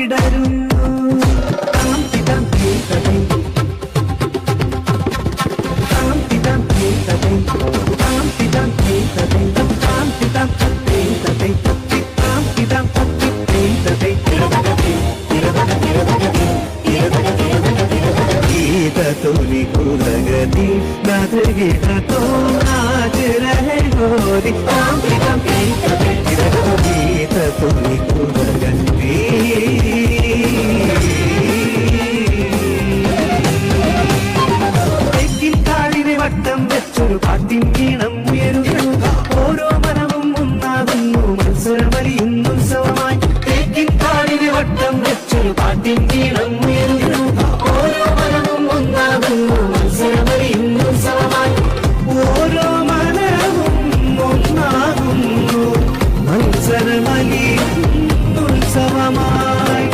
വിടരുന്നു. താം തിതാം തീതതൈ താം തിതാം തീതതൈ താം തിതാം തീതതൈ താം തിതാം തീതതൈ താം തിതാം തീതതൈ गीततुली कुलगति नदगिडतो नाच रहे गोरी ताम तिताम तीततै गीततुली कुलगति തെക്കിൻ കാടിനെ വട്ടം വെച്ചൊരു പാട്ടിൻ ഈണം ഉയരുന്നു. ഓരോ മനവും ഒന്നാകുന്നു മത്സരമലിയുന്നു ഉത്സവമായി. തെക്കിൻ കാടിനെ വട്ടം വെച്ചൊരു പാട്ടിൻ ഈണം ഉയരുന്നു. ഓരോ മനവും ഒന്നാകുന്നു മത്സരമലിയുന്നു ഉത്സവമായി. ഓരോ മനവും ഒന്നാകുന്നു മത്സരമലിയുന്നു ഉത്സവമായി.